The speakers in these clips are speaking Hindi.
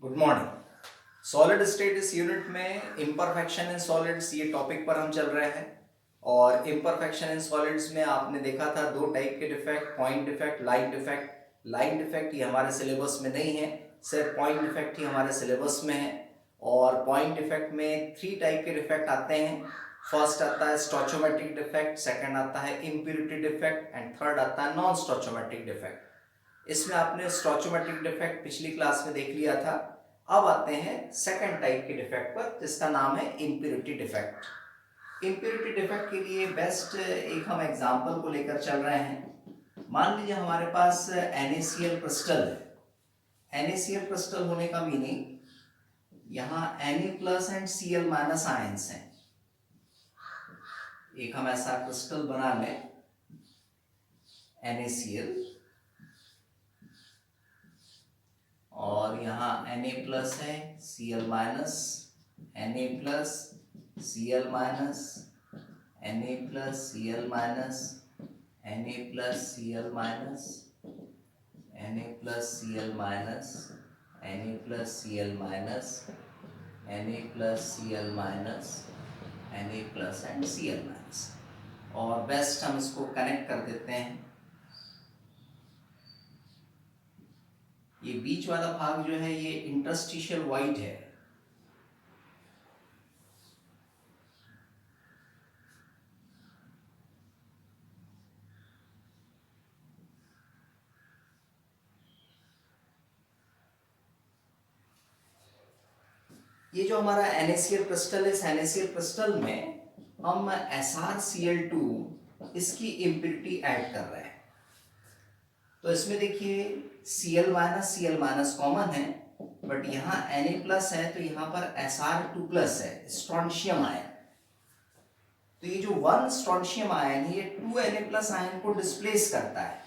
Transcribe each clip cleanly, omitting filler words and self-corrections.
Good morning. सॉलिड स्टेट इस यूनिट में इम्परफेक्शन इन सॉलिड्स ये टॉपिक पर हम चल रहे हैं। और इम्परफेक्शन इन सॉलिड्स में आपने देखा था दो टाइप के defect, point defect, line defect. Line defect ये हमारे सिलेबस में नहीं है, सिर्फ पॉइंट डिफेक्ट ही हमारे सिलेबस में है। और पॉइंट डिफेक्ट में 3 टाइप के डिफेक्ट आते हैं। फर्स्ट आता है स्टोचोमेट्रिक डिफेक्ट, सेकंड आता है इम्प्योरिटी डिफेक्ट एंड थर्ड आता है नॉन स्टोचोमेट्रिक डिफेक्ट। इसमें आपने स्टोचोमेट्रिक डिफेक्ट पिछली क्लास में देख लिया था। अब आते हैं सेकंड टाइप के डिफेक्ट पर, जिसका नाम है इम्प्योरिटी डिफेक्ट। इम्प्योरिटी डिफेक्ट के लिए बेस्ट एक हम एग्जांपल को लेकर चल रहे हैं। मान लीजिए हमारे पास NaCl क्रिस्टल है। NaCl क्रिस्टल होने का मीनिंग यहाँ Na plus and Cl minus ions हैं। एक हम ऐसा क्रिस्टल बना लें NaCl, और यहाँ Na प्लस है, Cl minus, Na plus, Cl minus, Na plus, Cl minus, Na plus, Cl minus, Na plus, Cl minus, Na plus, Cl minus, Na plus, Cl minus, Na plus and Cl minus. और बेस्ट हम इसको कनेक्ट कर देते हैं। ये बीच वाला भाग जो है ये इंटरस्टिशियल वाइड है। ये जो हमारा NaCl क्रिस्टल है, इस NaCl क्रिस्टल में हम SrCl2 इसकी इम्प्योरिटी ऐड कर रहे हैं। तो इसमें देखिए Cl minus Cl minus common है, बट यहाँ Na प्लस है तो यहाँ पर Sr2 प्लस है, स्ट्रोंशियम आयन। तो ये जो 1 स्ट्रोंशियम आयन है ये 2 Na प्लस आयन को डिस्प्लेस करता है।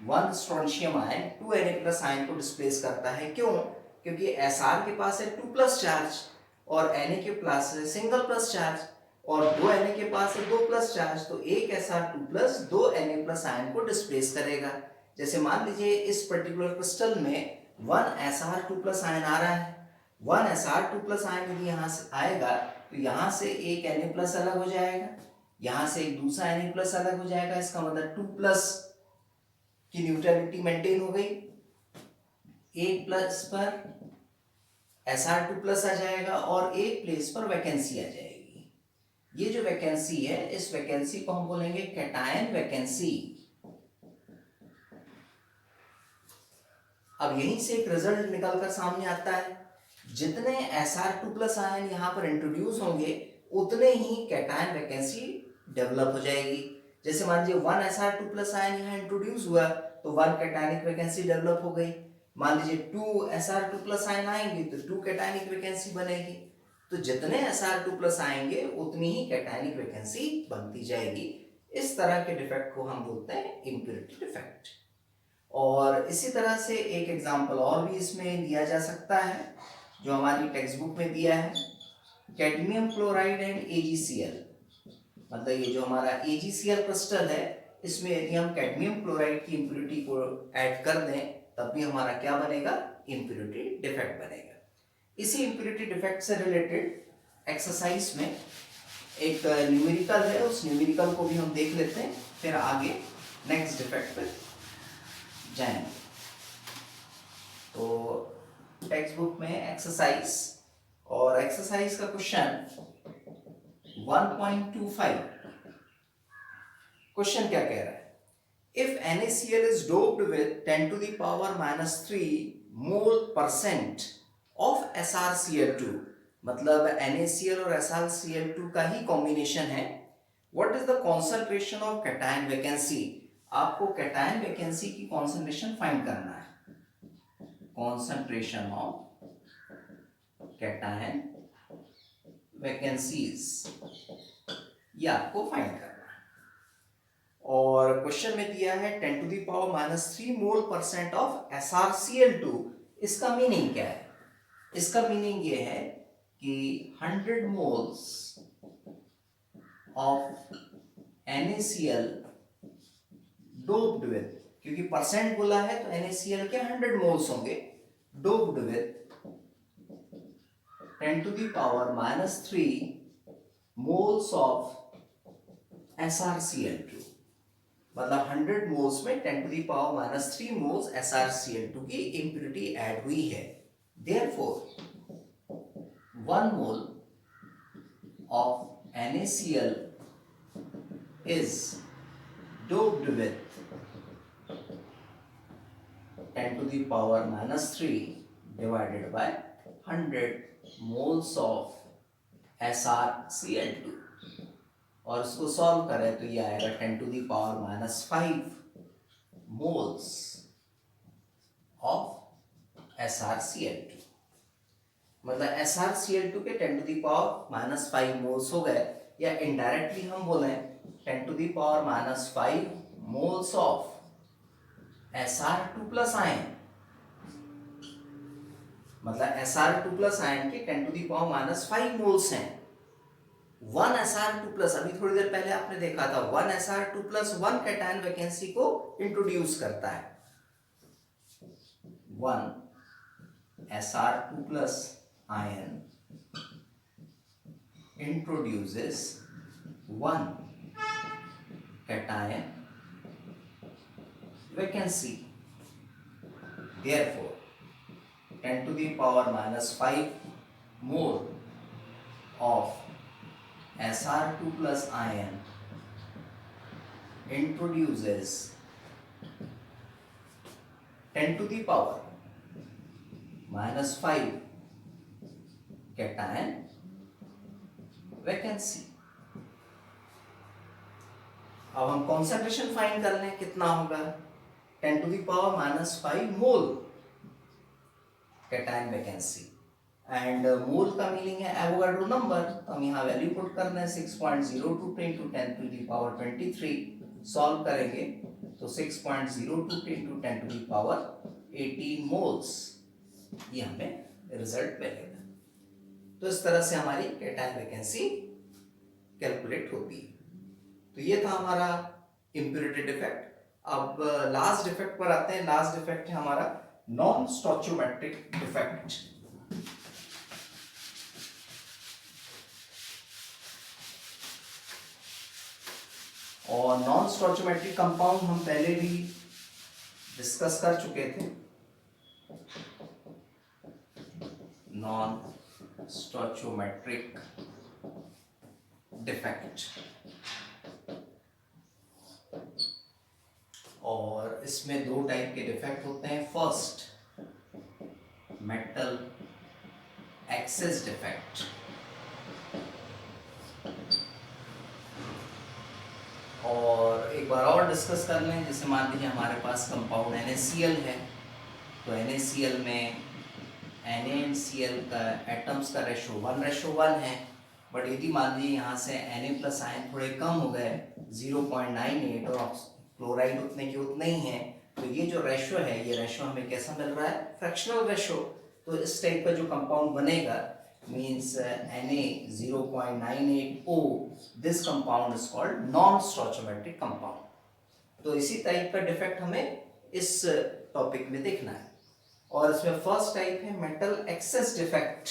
1 strontium ion 2 Na plus ion को डिस्प्लेस करता है। क्यों? क्योंकि Sr के पास है 2 प्लस चार्ज और Na के पास है सिंगल प्लस चार्ज, और 2 Na के पास है 2 प्लस चार्ज, तो एक Sr2 plus 2 Na plus ion को डिस्प्लेस करेगा। जैसे मान लीजिए इस पर्टिकुलर क्रिस्टल में 1 Sr2 प्लस आयन आ रहा है। 1 Sr2 प्लस आयन यदि यहाँ से आएगा तो यहाँ से एक Na प्लस अलग हो जाएगा, यहाँ से एक दूसरा Na प्लस अलग हो जाएगा। इसका मतलब 2 प्लस की न्यूट्रलिटी मेंटेन हो गई। एक प्लस पर Sr2 प्लस आ जाएगा और एक प्लेस पर वैकेंसी आ जाएगी। ये जो वैकेंसी है, इस वैकेंसी को हम बोलेंगे कैटायन वैकेंसी। अब यहीं से एक रिजल्ट निकलकर सामने आता है, जितने Sr2 प्लस आयन यहाँ पर इंट्रोड्यूस होंगे उतने ही कैटायन वैकेंसी डेवलप हो जाएगी। जैसे मान लीजिए 1 Sr2 प्लस आयन यहाँ इंट्रोड्यूस हुआ तो 1 कैटायनिक वैकेंसी डेवलप हो गई। मान लीजिए 2 Sr2 प्लस आयन आएंगे तो 2 कैटायनिक वैकेंसी बनेगी। तो जितने Sr2 प्लस आएंगे उतनी ही कैटायनिक वैकेंसी बनती जाएगी। इस तरह के डिफेक्ट को हम बोलते हैं इम्प्योरिटी डिफेक्ट। और इसी तरह से एक एग्जांपल और भी इसमें लिया जा सकता है जो हमारी टेक्स्ट बुक में दिया है, कैडमियम क्लोराइड एंड AgCl। मतलब ये जो हमारा AgCl क्रिस्टल है, इसमें यदि हम कैडमियम क्लोराइड की इम्प्योरिटी को ऐड कर दें तब भी हमारा क्या बनेगा? इम्प्योरिटी डिफेक्ट बनेगा। इसी इम्प्योरिटी डिफेक्ट से रिलेटेड एक्सरसाइज में एक न्यूमेरिकल है, उस न्यूमेरिकल को भी हम देख लेते हैं, फिर आगे नेक्स्ट डिफेक्ट पे जाएंगे। तो टेक्स्ट बुक में एक्सरसाइज, और एक्सरसाइज का क्वेश्चन 1.25। क्वेश्चन क्या कह रहा है? If NaCl is doped with 10 to the power minus 3 mole percent of SrCl2, मतलब NaCl और SrCl2 का ही कॉम्बिनेशन है, what is the concentration of cation vacancy? आपको कैटायन वैकेंसी की कॉन्सेंट्रेशन फाइंड करना है। कॉन्सेंट्रेशन ऑफ कैटायन वैकेंसीज ये आपको फाइंड करना है। और क्वेश्चन में दिया है 10 to the power minus 3 mole percent of SrCl2। इसका मीनिंग क्या है? इसका मीनिंग ये है कि 100 moles of NaCl doped with, क्योंकि परसेंट बोला है तो NaCl के 100 मोल्स होंगे, doped with 10⁻³ moles of SrCl2, मतलब 100 मोल्स में 10⁻³ मोल्स SrCl2 की इम्प्योरिटी ऐड हुई है। Therefore 1 mole of NaCl is doped with 10⁻³ divided by 100 moles of SrCl2, और उसको सॉल्व करें तो ये आएगा 10⁻⁵ मोल्स ऑफ SrCl2, मतलब SrCl2 के 10⁻⁵ मोल्स हो गए, या इनडायरेक्टली हम बोले 10⁻⁵ मोल्स ऑफ Sr2 आयन, मतलब Sr2 आयन के 10⁻⁵ मोल्स हैं। 1 Sr2, अभी थोड़ी देर पहले आपने देखा था 1 Sr2 1 कैटायन वैकेंसी को इंट्रोड्यूस करता है। 1 Sr2 ion introduces 1 cation vacancy. Therefore 10⁻⁵ mole of Sr2 ion introduces 10⁻⁵ cation vacancy. अब हम कॉन्सेंट्रेशन फाइंड कर लें, कितना होगा 10⁻⁵ मोल कैटायन वैकेंसी, एंड मोल का मीनिंग है एवोगाड्रो नंबर, तो हम यहाँ वैल्यू पुट कर दें 6.02 × 10⁻23, सॉल्व करेंगे तो 6.02 × 10⁻18 मोल्स, ये हमें रिजल्ट मिलेगा। तो इस तरह से हमारी कैटायन वैकेंसी कैलकुलेट होती है। तो ये था हमारा इम्प्योरिटी डिफेक्ट। अब लास्ट डिफेक्ट पर आते हैं। लास्ट डिफेक्ट है हमारा नॉन स्टोइचियोमेट्रिक डिफेक्ट। और नॉन स्टोइचियोमेट्रिक कंपाउंड हम पहले भी डिस्कस कर चुके थे। नॉन स्टोइचियोमेट्रिक डिफेक्ट, और इसमें दो टाइप के डिफेक्ट होते हैं। फर्स्ट, मेटल एक्सेस डिफेक्ट, और एक बार और डिस्कस कर लें। जैसे मान लीजिए हमारे पास कंपाउंड NaCl है, तो NaCl में NaCl का एटम्स का रेशो 1:1 है, बट यदि मान लीजिए यहाँ से Na+ आयन थोड़े कम हो गए 0.98 और क्लोराइड उतने के उतने ही हैं, तो ये जो रेशो है, ये रेशो हमें कैसा मिल रहा है, फ्रैक्शनल रेशो। तो इस टाइप का जो कंपाउंड बनेगा means Na 0.98O, this compound is called non stoichiometric compound. तो इसी टाइप का डिफेक्ट हमें इस टॉपिक में देखना है। और इसमें फर्स्ट टाइप है metal excess defect,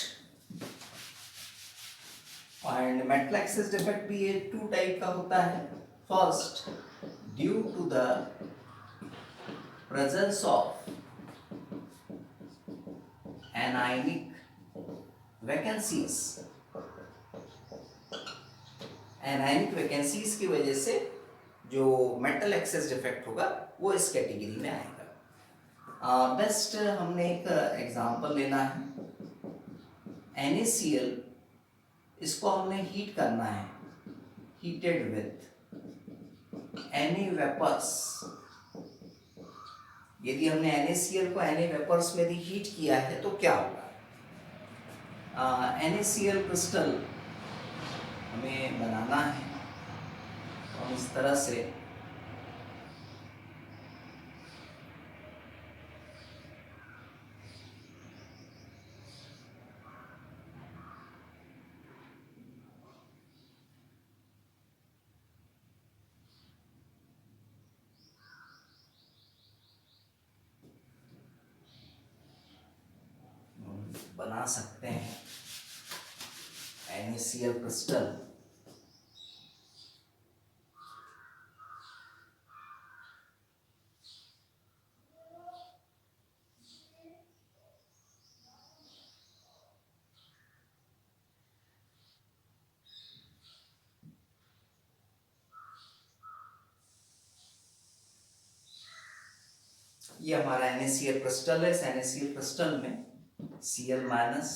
and metal excess defect भी ये 2 टाइप का होता है। First, due to the presence of anionic vacancies, anionic vacancies की वजह से जो मेटल एक्सेस डिफेक्ट होगा वो इस कैटेगरी में आएगा। बेस्ट हमने एक एग्जांपल लेना है। NaCl, इसको हमने हीट करना है, हीटेड विथ Na वेपर्स। यदि हमने NaCl को Na वेपर्स में हीट किया है तो क्या होगा? NaCl क्रिस्टल हमें बनाना है, और इस तरह से बना सकते हैं। NaCl क्रिस्टल ये हमारा NaCl क्रिस्टल है। इस NaCl क्रिस्टल में Cl minus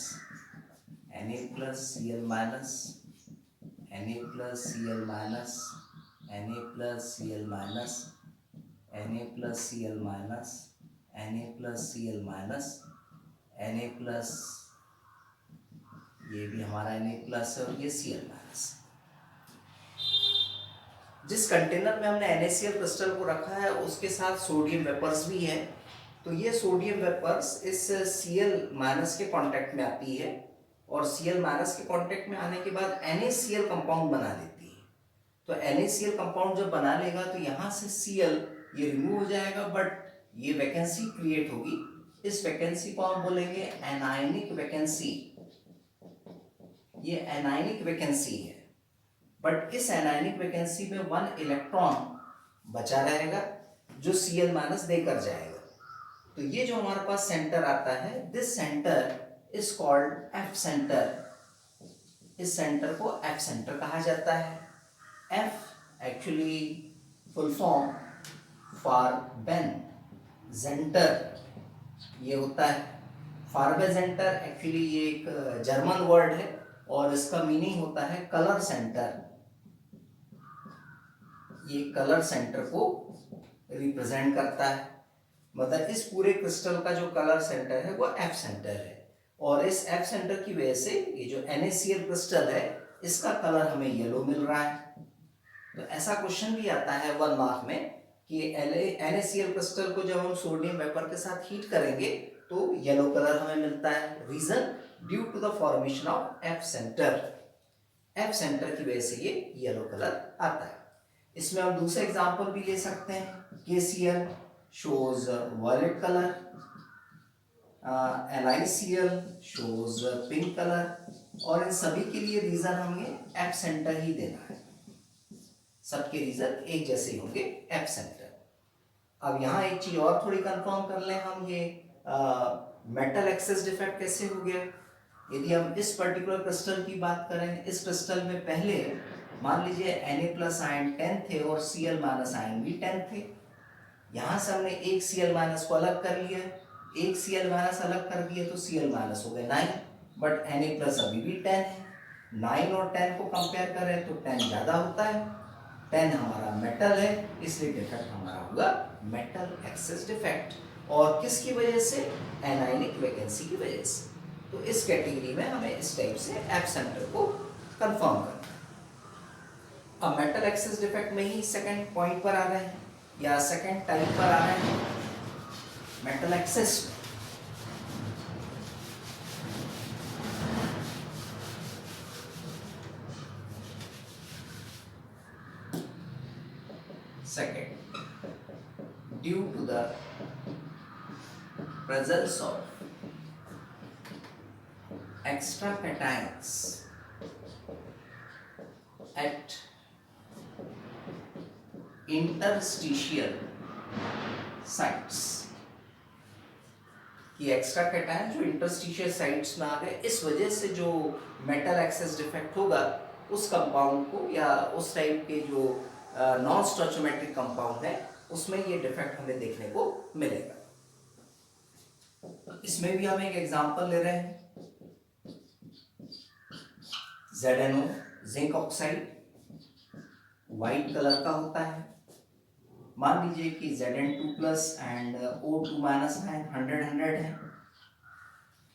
Na plus Cl minus Na plus Cl minus Na plus Cl minus Na plus Cl minus Na plus Cl minus Na plus, ये भी हमारा Na प्लस है और ये Cl माइनस। जिस कंटेनर में हमने NaCl क्रिस्टल को रखा है उसके साथ सोडियम वेपर्स भी है, तो ये सोडियम वेपर्स इस Cl माइनस के कांटेक्ट में आती है और Cl माइनस के कांटेक्ट में आने के बाद NaCl कंपाउंड बना देती है। तो NaCl कंपाउंड जब बना लेगा तो यहाँ से Cl ये रिमूव हो जाएगा, बट ये वैकेंसी क्रिएट होगी। इस वैकेंसी को हम बोलेंगे एनायनिक वैकेंसी। ये एनायनिक वैकेंसी है, बट इस एनायनिक वैकेंसी में 1 इलेक्ट्रॉन बचा रहेगा जो Cl माइनस देकर जाएगा। तो ये जो हमारे पास सेंटर आता है, this centre is called F centre. इस सेंटर को F सेंटर कहा जाता है। F actually full form for बेन जेंटर ये होता है। फार्बेजेंटर एक्चुअली ये एक जर्मन वर्ड है और इसका मीनिंग होता है कलर सेंटर। ये कलर सेंटर को रिप्रेजेंट करता है, मतलब इस पूरे क्रिस्टल का जो कलर सेंटर है वो F सेंटर है। और इस F सेंटर की वजह से ये जो NaCl क्रिस्टल है इसका कलर हमें येलो मिल रहा है। तो ऐसा क्वेश्चन भी आता है 1 मार्क में कि NaCl क्रिस्टल को जब हम सोडियम वेपर के साथ हीट करेंगे तो येलो कलर हमें मिलता है। Reason due to the formation of F centre. F centre की वजह से ये येलो कलर आता है। इसमें हम दूसरा एग्जांपल भी ले सकते हैं। KCl shows violet color, NaCl shows pink color, और इन सभी के लिए रीजन हमें F सेंटर ही देना है। सबके रीजन एक जैसे ही होंगे, F सेंटर। अब यहाँ एक चीज और थोड़ी कंफर्म कर लें हम, ये मेटल एक्सेस डिफेक्ट कैसे हो गया। यदि हम इस पर्टिकुलर क्रिस्टल की बात करें, इस क्रिस्टल में पहले मान लीजिए Na प्लस आयन 10 थे और Cl माइनस आयन भी 10 थे। यहाँ से हमने एक Cl माइनस को अलग कर लिया, एक Cl माइनस अलग कर दिया तो Cl माइनस हो गए 9, बट Na प्लस अभी भी 10 है। 9 और 10 को कंपेयर करें तो 10 ज़्यादा होता है। 10 हमारा मेटल है, इसलिए डिफेक्ट हमारा होगा मेटल एक्सेस डिफेक्ट। और किसकी वजह से? एनायनिक वैकेंसी की वजह से। तो इस कैटेगरी में हमें इस टाइप से F सेंटर को कंफर्म करना है। अब मेटल एक्सेस डिफेक्ट में ही सेकंड पॉइंट पर आ रहे हैं या सेकंड टाइप पर आ रहे हैं मेटल एक्सेस में। Second, due to the presence of extra cations at interstitial sites, कि एक्स्ट्रा कैटायन जो इंटरस्टिशियल साइट्स में आ गए, इस वजह से जो मेटल एक्सेस डिफेक्ट होगा उस कंपाउंड को या उस टाइप के जो नॉन स्टोइचोमेट्रिक कंपाउंड है उसमें ये डिफेक्ट हमें देखने को मिलेगा। इसमें भी हम एक एग्जांपल ले रहे हैं। ZnO zinc oxide white colour का होता है। मान लीजिए कि Zn2 plus and O2 minus ion 100 है,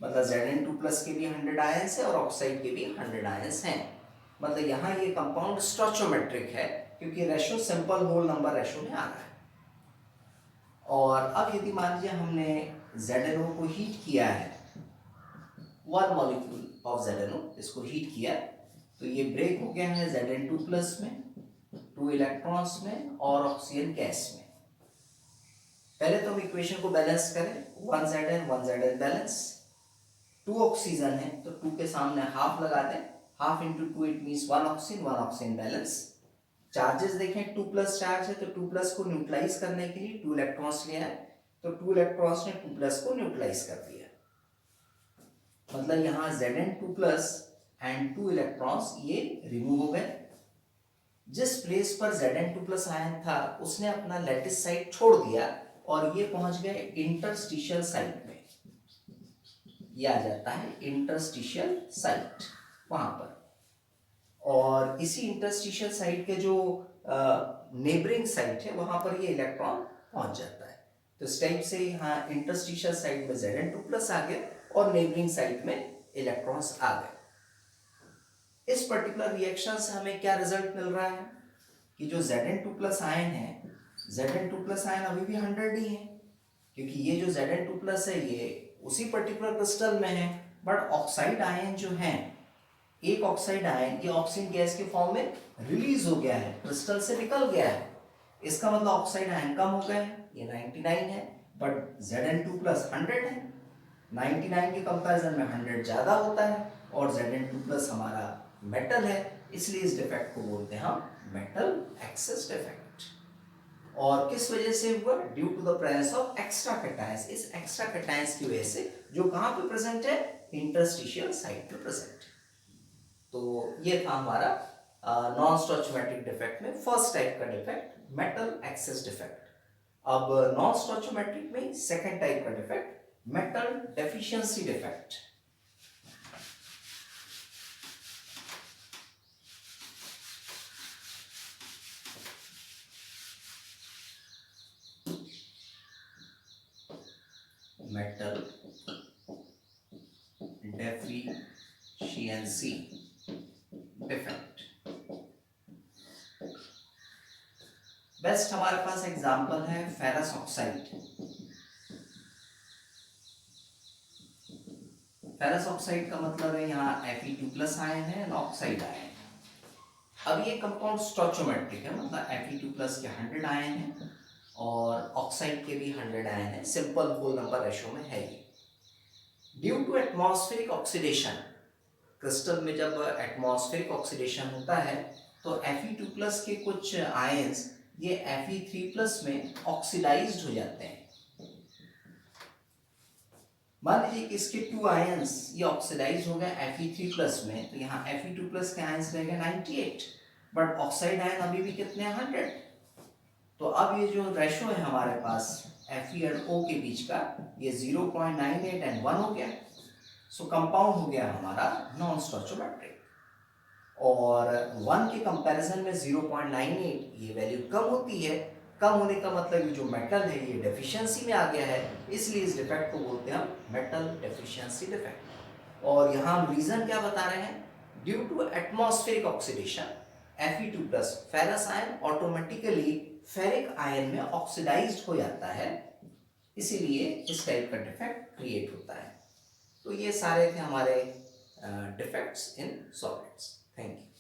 मतलब Zn2 प्लस के भी 100 आयंस है और ऑक्साइड के भी 100 आयंस हैं। मतलब यहाँ ये कंपाउंड स्टोइचोमेट्रिक है क्योंकि ratio simple whole number ratio में आ रहा है। और अब यदि मान लीजिए हमने ZnO को हीट किया है, 1 मॉलिक्यूल ऑफ ZnO इसको हीट किया तो ये ब्रेक हो गया है Zn2 प्लस में 2 इलेक्ट्रॉन्स में और ऑक्सीजन गैस में। पहले तो हम इक्वेशन को बैलेंस करें, 1 Zn बैलेंस, 2 ऑक्सीजन है तो 2 के सामने हाफ लगा दें, half into two it means one oxygen balance. Charges देखें 2 प्लस चार्ज है तो 2 प्लस को न्यूट्रलाइज करने के लिए 2 इलेक्ट्रॉन्स लिया है, तो 2 इलेक्ट्रॉन्स ने 2 प्लस को न्यूट्रलाइज कर दिया। मतलब यहाँ Zn2 प्लस एंड 2 इलेक्ट्रॉन्स ये रिमूव हो गए। जिस प्लेस पर Zn2 प्लस आयन था उसने अपना लैटिस साइट छोड़ दिया और ये पहुंच गए इंटरस्टिशियल साइट में। ये आ जाता है इंटरस्टिशियल साइट वहां पर, और इसी इंटरस्टिशियल साइट के जो नेबरिंग साइट है वहां पर ये इलेक्ट्रॉन पहुंच जाता है। तो इस टाइप से यहाँ इंटरस्टिशियल साइट में Zn2 प्लस आ गया और नेबरिंग साइट में इलेक्ट्रॉन्स आ गए। इस पर्टिकुलर रिएक्शन से हमें क्या रिजल्ट मिल रहा है कि जो Zn2 प्लस आयन है, Zn2 प्लस आयन अभी भी 100 ही है, क्योंकि ये जो Zn2 प्लस है ये उसी पर्टिकुलर क्रिस्टल में है, बट ऑक्साइड आयन जो है, एक ऑक्साइड आयन ये ऑक्सीजन गैस के फॉर्म में रिलीज हो गया है, क्रिस्टल से निकल गया है। इसका मतलब ऑक्साइड आयन कम हो गए हैं, ये 99 है, बट Zn2 प्लस 100 है। 99 के कंपैरिजन में 100 ज्यादा होता है और Zn2 प्लस हमारा मेटल है, इसलिए इस डिफेक्ट को बोलते हैं हम मेटल एक्सेस डिफेक्ट। और किस वजह से हुआ? Due to the presence of extra cations. इस एक्स्ट्रा कैटायंस की वजह से जो कहां पे प्रेजेंट है, इंटरस्टिशियल साइट पे प्रेजेंट है। तो ये था हमारा नॉन स्टोइचोमेट्रिक डिफेक्ट में फर्स्ट टाइप का डिफेक्ट, मेटल एक्सेस डिफेक्ट। अब नॉन स्टोइचोमेट्रिक में सेकंड टाइप का defect, metal deficiency defect. Metal deficiency defect. Best हमारे पास एग्जांपल है फेरस ऑक्साइड। फेरस ऑक्साइड का मतलब है यहाँ Fe2 प्लस आयन है और ऑक्साइड आयन। अब ये कंपाउंड स्टोइचोमेट्रिक है, मतलब Fe2 प्लस के 100 आयन है और ऑक्साइड के भी 100 आयन है, सिंपल होल नंबर रेशो में है ये। Due to atmospheric oxidation, crystal में जब एटमॉस्फेरिक ऑक्सीडेशन होता है तो Fe2 प्लस के कुछ आयंस ये Fe3 प्लस में ऑक्सीडाइज्ड हो जाते हैं। मान लीजिए कि इसके 2 आयंस ये ऑक्सीडाइज हो गए Fe3 प्लस में, तो यहाँ Fe2 प्लस के आयंस रह गए 98, बट ऑक्साइड आयन अभी भी कितने हैं, 100। तो अब ये जो रेशो है हमारे पास Fe और O के बीच का, ये 0.98 एंड 1 हो गया। सो कंपाउंड हो गया हमारा नॉन स्टोइचोमेट्रिक। और 1 के कंपैरिजन में 0.98 ये वैल्यू कम होती है। कम होने का मतलब ये जो मेटल है ये डेफिशिएंसी में आ गया है, इसलिए इस डिफेक्ट को बोलते हैं हम मेटल डेफिशिएंसी डिफेक्ट। और यहाँ हम रीजन क्या बता रहे हैं, due to atmospheric oxidation Fe2 plus ferrous ion automatically ferric ion में ऑक्सीडाइज्ड हो जाता है, इसीलिए इस टाइप का डिफेक्ट क्रिएट होता है। तो ये सारे थे हमारे defects in solids. Thank you.